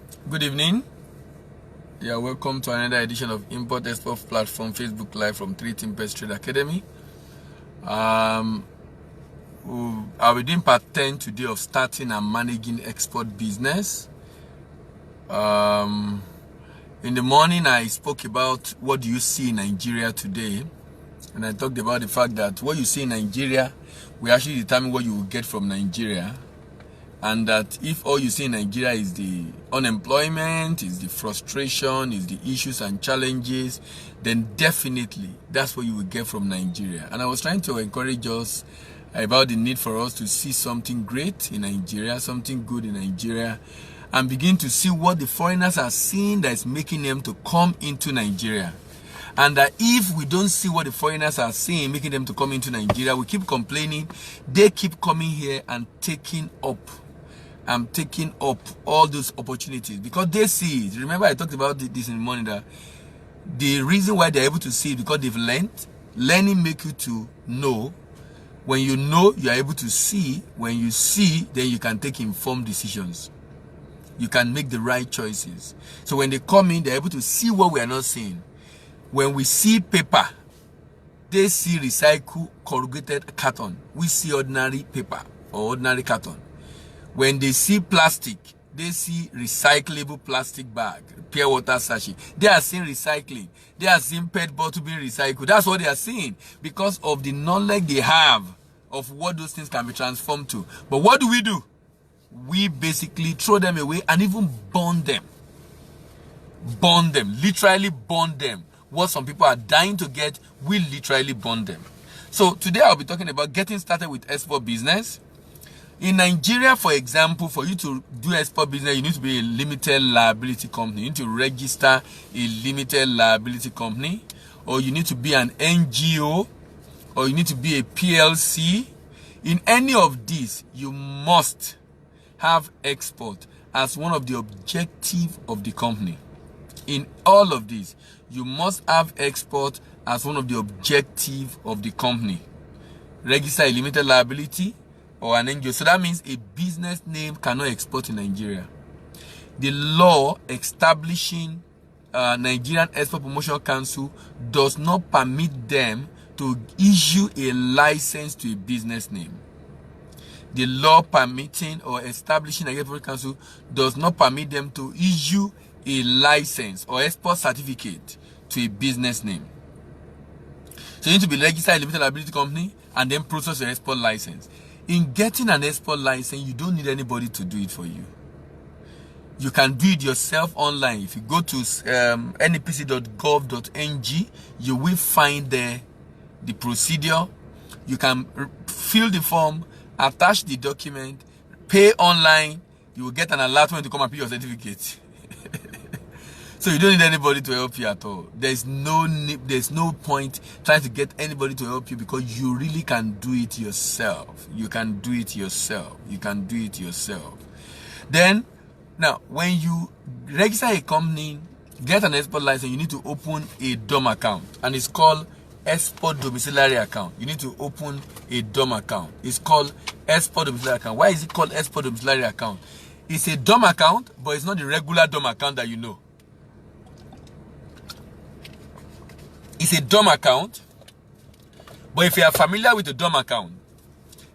Good evening. Yeah, welcome to another edition of Import Export Platform Facebook Live from 3 Team Best Trade Academy. I'll be doing part 10 today of starting and managing export business. In the morning, I spoke about what do you see in Nigeria today, and I talked about the fact that what you see in Nigeria will actually determine what you will get from Nigeria. And that if all you see in Nigeria is the unemployment, is the frustration, is the issues and challenges, then definitely that's what you will get from Nigeria. And I was trying to encourage us about the need for us to see something great in Nigeria, something good in Nigeria, and begin to see what the foreigners are seeing that is making them to come into Nigeria. And that if we don't see what the foreigners are seeing, making them to come into Nigeria, we keep complaining, they keep coming here and taking up all those opportunities because they see it. Remember, I talked about this in the morning, that the reason why they're able to see it because they've learned. Learning makes you to know. When you know, you are able to see. When you see, then you can take informed decisions. You can make the right choices. So when they come in, they're able to see what we are not seeing. When we see paper, they see recycled corrugated carton. We see ordinary paper or ordinary carton. When they see plastic, they see recyclable plastic bag, pure water sachet. They are seeing recycling. They are seeing PET bottle being recycled. That's what they are seeing because of the knowledge they have of what those things can be transformed to. But what do? We basically throw them away and even burn them. Burn them. Literally burn them. What some people are dying to get, we literally burn them. So today I'll be talking about getting started with export business. In Nigeria, for example, for you to do export business, you need to be a limited liability company. You need to register a limited liability company, or you need to be an NGO, or you need to be a PLC. In any of these, you must have export as one of the objectives of the company. In all of these, you must have export as one of the objectives of the company. Register a limited liability or an NGO. So that means a business name cannot export in Nigeria. The law establishing Nigerian Export Promotion Council does not permit them to issue a license to a business name. The law permitting or establishing Nigerian Export Promotion Council does not permit them to issue a license or export certificate to a business name. So you need to be registered a limited liability company and then process your export license. In getting an export license, you don't need anybody to do it for you. You can do it yourself online. If you go to nepc.gov.ng, you will find there the procedure. You can fill the form, attach the document, pay online. You will get an alert when to come and pick your certificate. So you don't need anybody to help you at all. There's no point trying to get anybody to help you because you really can do it yourself. You can do it yourself. You can do it yourself. Then, now, when you register a company, get an export license, you need to open a DOM account. And it's called Export Domiciliary Account. You need to open a DOM account. It's called Export Domiciliary Account. Why is it called Export Domiciliary Account? It's a DOM account, but it's not the regular DOM account that you know. It's a DOM account, but if you are familiar with a DOM account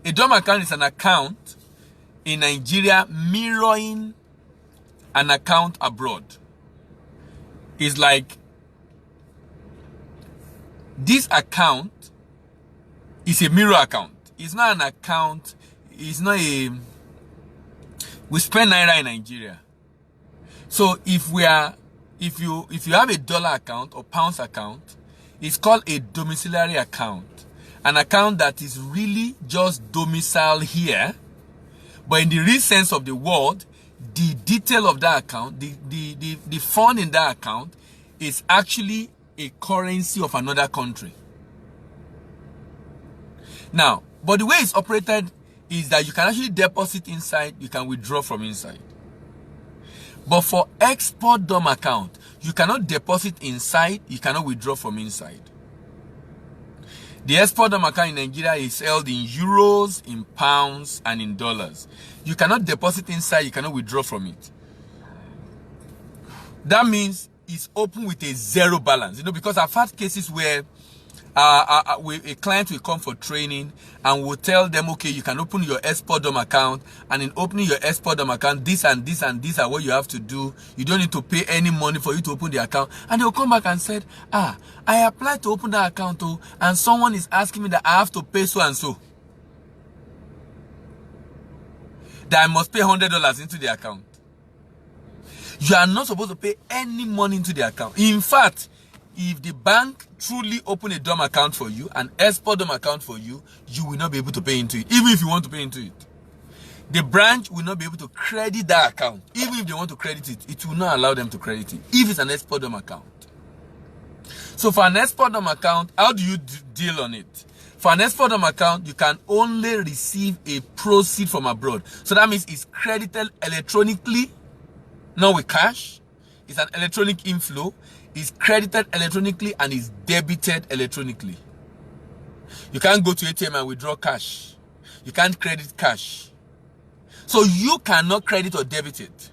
is an account in Nigeria mirroring an account abroad. It's like this account is a mirror account. It's not an account. It's not a. We spend naira in Nigeria. So if you have a dollar account or pounds account, it's called a domiciliary account. An account that is really just domicile here. But in the real sense of the word, the detail of that account, the fund in that account is actually a currency of another country. Now, but the way it's operated is that you can actually deposit inside, you can withdraw from inside. But for export DOM account, you cannot deposit inside, you cannot withdraw from inside. The export DOM account in Nigeria is held in euros, in pounds, and in dollars. You cannot deposit inside, you cannot withdraw from it. that means it's open with a zero balance. You know, because I've had cases where a client will come for training and we'll tell them, okay, you can open your Export.com account, and in opening your Export.com account, this and this and this are what you have to do. You don't need to pay any money for you to open the account. And they'll come back and said, I applied to open that account, and someone is asking me that I have to pay so and so, that I must pay $100 into the account. You are not supposed to pay any money into the account. In fact, if the bank truly open a DOM account for you, an Export.com account for you, you will not be able to pay into it, even if you want to pay into it. The branch will not be able to credit that account. Even if they want to credit it, it will not allow them to credit it, if it's an Export.com account. So for an Export.com account, how do you deal on it? For an Export.com account, you can only receive a proceed from abroad. So that means it's credited electronically, not with cash. It's an electronic inflow. Is credited electronically and is debited electronically. You can't go to ATM and withdraw cash. You can't credit cash. So you cannot credit or debit it.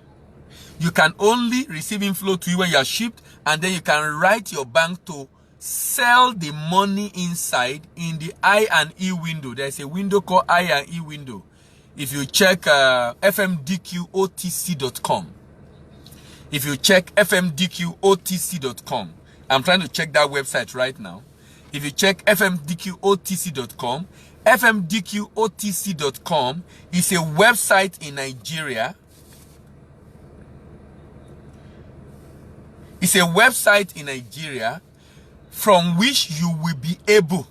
You can only receive inflow to you when you are shipped, and then you can write your bank to sell the money inside in the I&E window. There's a window called I&E window. If you check fmdqotc.com, if you check fmdqotc.com, I'm trying to check that website right now. If you check fmdqotc.com, fmdqotc.com is a website in Nigeria. It's a website in Nigeria from which you will be able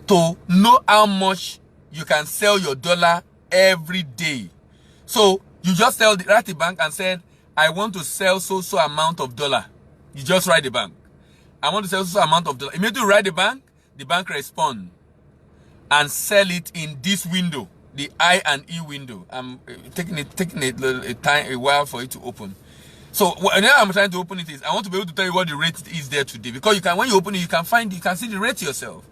to know how much you can sell your dollar every day. So you just write the bank and said, I want to sell so amount of dollar. You just write the bank, I want to sell so amount of dollar. Immediately you write the bank respond and sell it in this window, the I&E window. I'm taking a while for it to open. So now I'm trying to open it is I want to be able to tell you what the rate is there today, because you can, when you open it, you can see the rate yourself.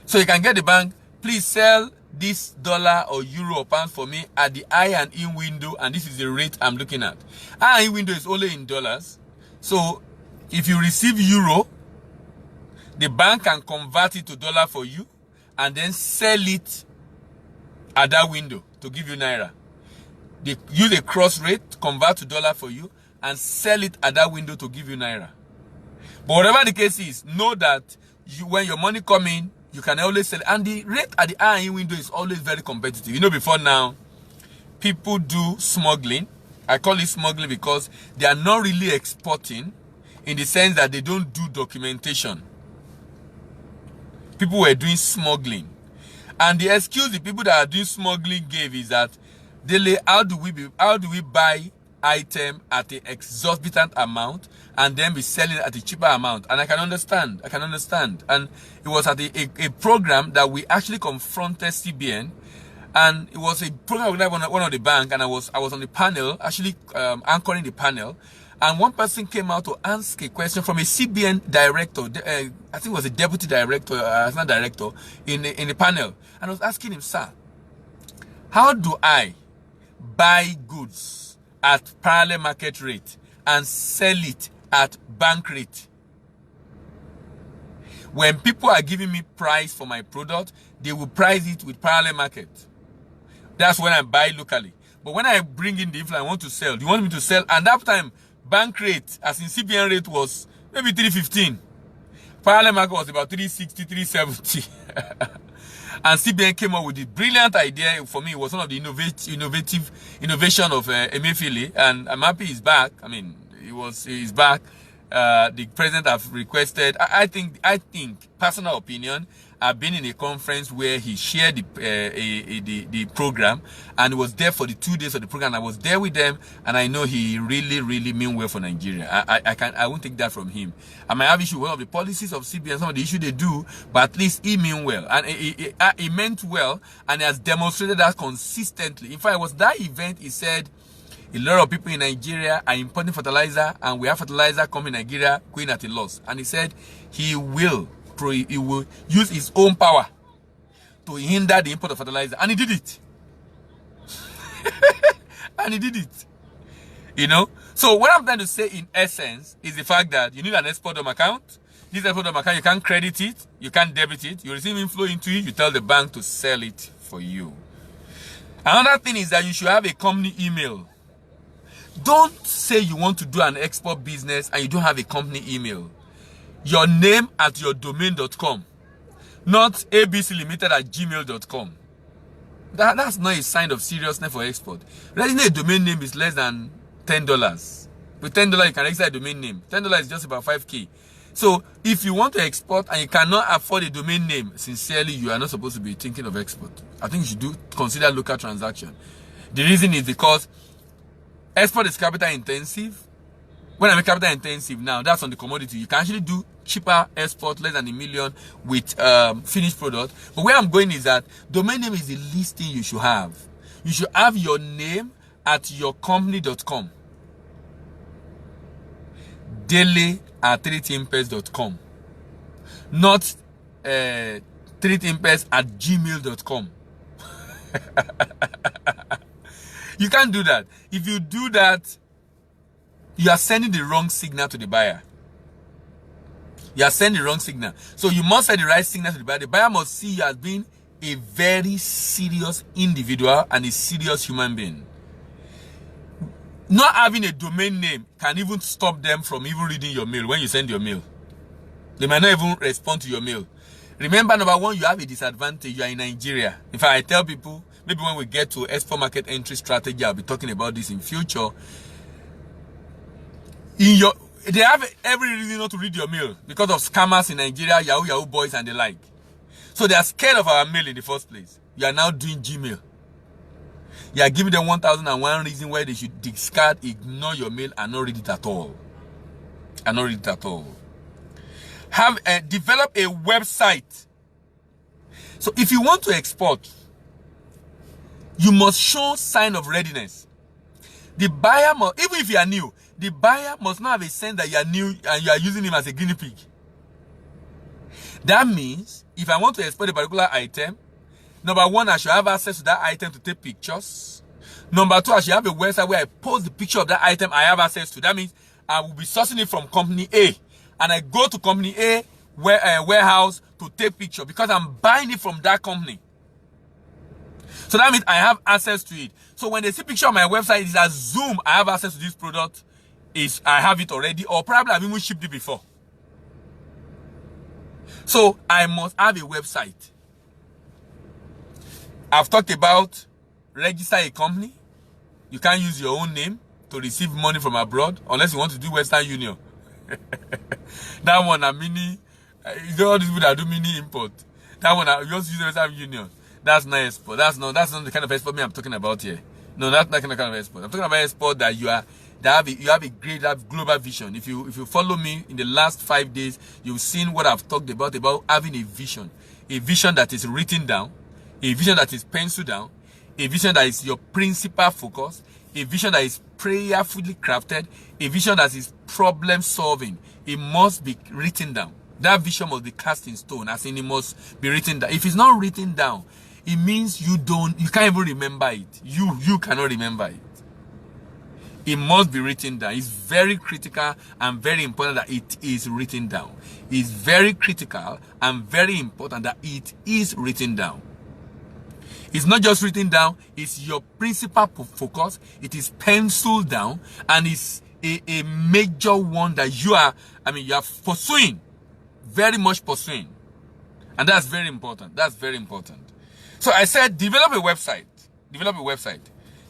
So you can get the bank, please sell this dollar or euro or pound for me at the I&E window, and this is the rate I'm looking at. I&E window is only in dollars. So if you receive euro, the bank can convert it to dollar for you and then sell it at that window to give you naira. They use a cross rate, convert to dollar for you, and sell it at that window to give you naira. But whatever the case is, know that when your money come in, you can always sell it. And the rate at the I&E window is always very competitive. You know, before now, people do smuggling. I call it smuggling because they are not really exporting, in the sense that they don't do documentation. People were doing smuggling. And the excuse the people that are doing smuggling gave is that, how do we buy item at an exorbitant amount and then be selling at a cheaper amount? And I can understand. And it was at a program that we actually confronted CBN, and it was a program with one of the bank, and I was on the panel, actually anchoring the panel, and one person came out to ask a question from a CBN director. I think it was a deputy director, not director, in the panel, and I was asking him, sir, how do I buy goods at parallel market rate and sell it at bank rate? When people are giving me price for my product, they will price it with parallel market. That's when I buy locally. But when I bring in the inflow, I want to sell. You want me to sell? And that time, bank rate, as in CBN rate, was maybe 315. Parallel market was about 360, 370. And CBN came up with the brilliant idea. For me, it was one of the innovation of Emefiele, and I'm happy he's back. I mean, he's back. The president have requested. I think, personal opinion, I've been in a conference where he shared the program, and was there for the 2 days of the program. I was there with them, and I know he really mean well for Nigeria. I won't take that from him. I might have issue with one of the policies of CBN, some of the issue they do, but at least he mean well, and he meant well, and he has demonstrated that consistently. In fact, it was that event he said, a lot of people in Nigeria are importing fertilizer, and we have fertilizer coming in Nigeria going at a loss. And he said he will use his own power to hinder the import of fertilizer. And he did it. And he did it. You know? So what I'm trying to say in essence is the fact that you need an export account. This export account, you can't credit it, you can't debit it, you receive inflow into it, you tell the bank to sell it for you. Another thing is that you should have a company email. Don't say you want to do an export business and you don't have a company email. Your name at your domain.com, not abclimited@gmail.com. That's not a sign of seriousness for export. Registering a domain name is less than $10. With $10, you can register a domain name. $10 is just about 5K. So if you want to export and you cannot afford a domain name, sincerely, you are not supposed to be thinking of export. I think you should consider local transaction. The reason is because export is capital intensive. When I mean capital intensive now, that's on the commodity. You can actually do cheaper export, less than $1 million with finished product. But where I'm going is that domain name is the least thing you should have. You should have your name at yourcompany.com. daily@3thimpers.com. Not 3thimpers@gmail.com. You can't do that. If you do that, you are sending the wrong signal to the buyer. You are sending the wrong signal. So you must send the right signal to the buyer. The buyer must see you as being a very serious individual and a serious human being. Not having a domain name can even stop them from even reading your mail when you send your mail. They might not even respond to your mail. Remember, number one, you have a disadvantage. You are in Nigeria. In fact, I tell people, maybe when we get to export market entry strategy, I'll be talking about this in future. They have every reason not to read your mail because of scammers in Nigeria, Yahoo boys and the like. So they are scared of our mail in the first place. You are now doing Gmail. You are giving them 1001 reason why they should discard, ignore your mail and not read it at all. And not read it at all. Develop a website. So if you want to export, you must show sign of readiness. The buyer must, even if you are new, the buyer must not have a sense that you are new and you are using him as a guinea pig. That means, if I want to export a particular item, number one, I should have access to that item to take pictures. Number two, I should have a website where I post the picture of that item I have access to. That means I will be sourcing it from company A. And I go to company A warehouse to take picture because I'm buying it from that company. So that means I have access to it. So when they see picture on my website, it's assume I have access to this product. I have it already, or probably I've even shipped it before. So I must have a website. I've talked about register a company. You can't use your own name to receive money from abroad unless you want to do Western Union. That one, a mini, you know all these people that do mini import. That one, you just use Western Union. That's not export. That's not the kind of export I'm talking about here. No, that's not the kind of export. I'm talking about export that you have a great global vision. If you follow me in the last 5 days, you've seen what I've talked about having a vision that is written down, a vision that is penciled down, a vision that is your principal focus, a vision that is prayerfully crafted, a vision that is problem solving. It must be written down. That vision must be cast in stone, as in it must be written down. If it's not written down, it means you can't even remember it. You cannot remember it. It must be written down. It's very critical and very important that it is written down. It's very critical and very important that it is written down. It's not just written down, it's your principal focus. It is penciled down, and it's a major one that you are pursuing, very much pursuing. And that's very important. That's very important. So I said, develop a website. Develop a website.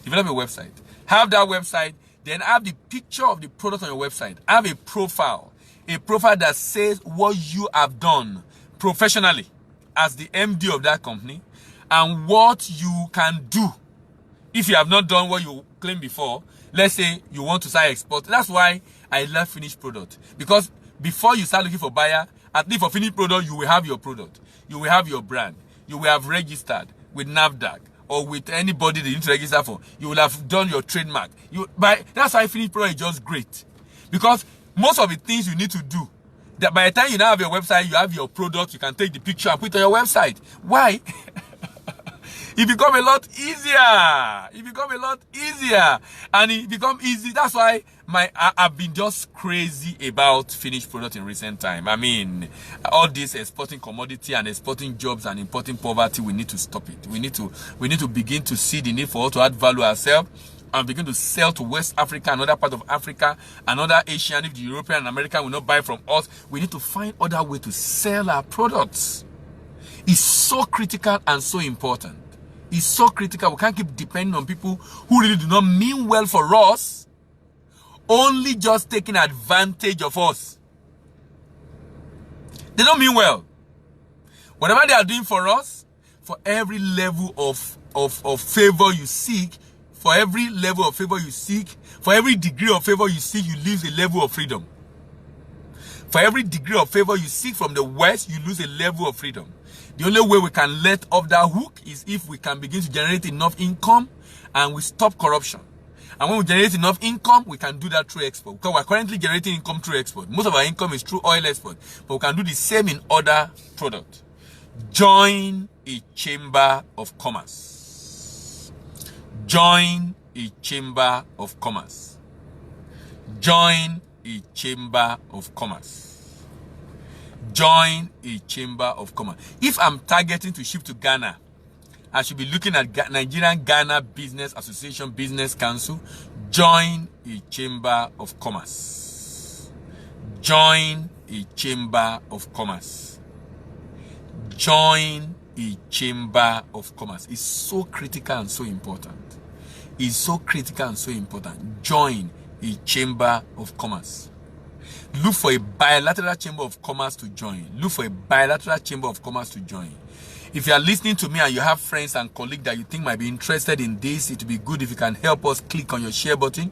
Develop a website. Have that website. Then have the picture of the product on your website. Have a profile. A profile that says what you have done professionally as the MD of that company and what you can do if you have not done what you claimed before. Let's say you want to start export. That's why I love finished product. Because before you start looking for buyer, at least for finished product, you will have your product. You will have your brand. You will have registered with NAFDAC or with anybody that you need to register for. You will have done your trademark. That's why finished product is just great. Because most of the things you need to do, that by the time you now have your website, you have your product, you can take the picture and put it on your website. Why? It become a lot easier. It become a lot easier. And it become easy. That's why I've been just crazy about finished product in recent time. I mean, all this exporting commodity and exporting jobs and importing poverty, we need to stop it. We need to begin to see the need for us to add value ourselves and begin to sell to West Africa, another part of Africa, another Asian. If the European and American will not buy from us, we need to find other way to sell our products. It's so critical and so important. It's so critical. We can't keep depending on people who really do not mean well for us, only just taking advantage of us. They don't mean well. Whatever they are doing for us, for every level of favor you seek, for every level of favor you seek, for every degree of favor you seek, you lose a level of freedom. For every degree of favor you seek from the West, you lose a level of freedom. The only way we can let off that hook is if we can begin to generate enough income and we stop corruption. And when we generate enough income, we can do that through export. Because we're currently generating income through export. Most of our income is through oil export. But we can do the same in other products. Join a chamber of commerce. Join a chamber of commerce. Join a chamber of commerce. Join a chamber of commerce. If I'm targeting to ship to Ghana, I should be looking at Nigerian Ghana Business Association Business Council. Join a chamber of commerce. Join a chamber of commerce. Join a chamber of commerce. It's so critical and so important. It's so critical and so important. Join a chamber of commerce. Look for a bilateral chamber of commerce to join. Look for a bilateral chamber of commerce to join. If you are listening to me and you have friends and colleagues that you think might be interested in this, it would be good if you can help us click on your share button.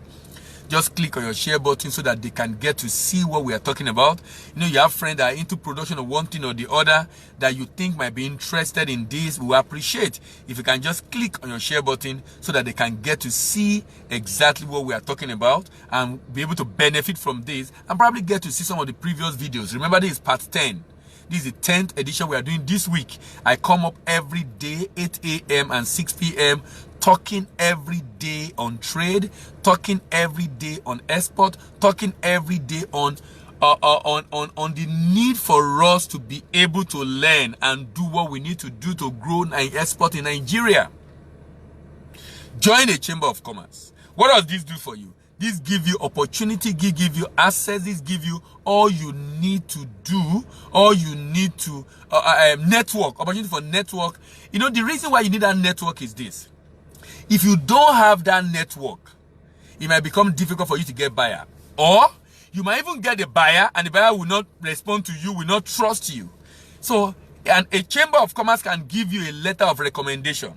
Just click on your share button so that they can get to see what we are talking about. You know, you have friends that are into production of one thing or the other that you think might be interested in this. We appreciate if you can just click on your share button so that they can get to see exactly what we are talking about and be able to benefit from this and probably get to see some of the previous videos. Remember, this is part 10. This is the 10th edition we are doing this week. I come up every day, 8 a.m. and 6 p.m. talking every day on trade, talking every day on export, talking every day on the need for us to be able to learn and do what we need to do to grow and export in Nigeria. Join a chamber of commerce. What does this do for you? This gives you opportunity, give you access, this gives you all you need to do, all you need to network, opportunity for network. You know, the reason why you need that network is this. If you don't have that network, it might become difficult for you to get buyer. Or you might even get a buyer and the buyer will not respond to you, will not trust you. So, and a chamber of commerce can give you a letter of recommendation.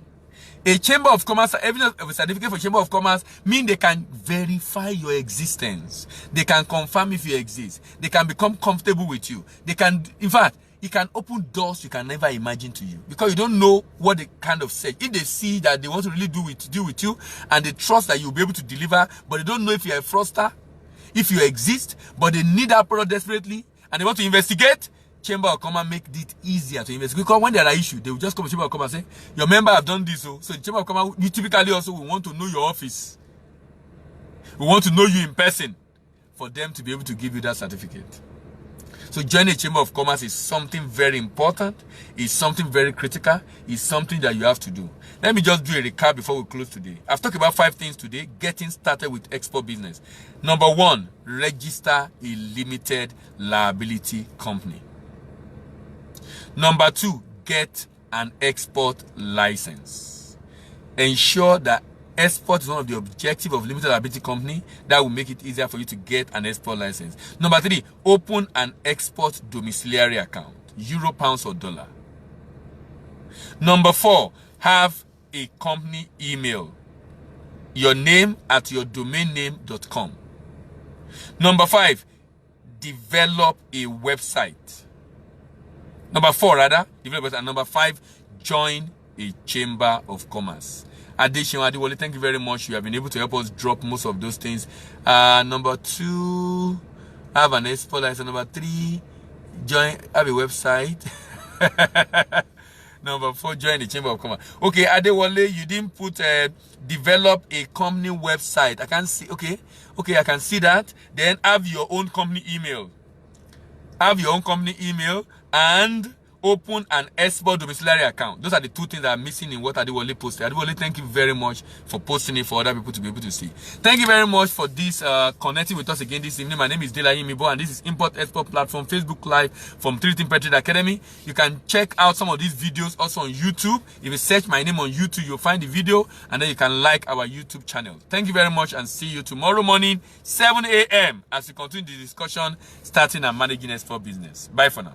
A chamber of commerce, evidence of a certificate for chamber of commerce, means they can verify your existence. They can confirm if you exist. They can become comfortable with you. They can, in fact, it can open doors you can never imagine to you because you don't know what they kind of say. If they see that they want to really deal with you and they trust that you'll be able to deliver, but they don't know if you're a fraudster, if you exist, but they need that product desperately and they want to investigate, Chamber of Commerce make it easier to investigate. Because when there are issues, they will just come to Chamber of Commerce and say, your member have done this. So the Chamber of Commerce, you typically also will want to know your office. We want to know you in person for them to be able to give you that certificate. So joining a Chamber of Commerce is something very important. It's something very critical. It's something that you have to do. Let me just do a recap before we close today. I've talked about 5 things today. Getting started with export business. Number 1, register a limited liability company. Number 2, get an export license. Ensure that export is one of the objectives of limited liability company. That will make it easier for you to get an export license. Number 3, open an export domiciliary account, euro, pounds, or dollar. Number 4, have a company email, your name at yourdomainname.com. Number 5, develop a website. Number 4, rather, develop. And number 5, join a chamber of commerce. Addition, Adiwale, thank you very much. You have been able to help us drop most of those things. Number 2, have an export license. Number 3, have a website. Number 4, join the Chamber of Commerce. Okay, Adewale, you didn't put develop a company website. I can see. Okay, I can see that. Then have your own company email. Have your own company email and open an export domiciliary account. Those are the 2 things that are missing in what Adewale posted. Adewale, thank you very much for posting it for other people to be able to see. Thank you very much for this connecting with us again this evening. My name is Dela Imibo, and this is Import Export Platform Facebook Live from 3 Petri Academy. You can check out some of these videos also on YouTube. If you search my name on YouTube, you'll find the video, and then you can like our YouTube channel. Thank you very much, and see you tomorrow morning, 7 a.m. as we continue the discussion starting and managing export business. Bye for now.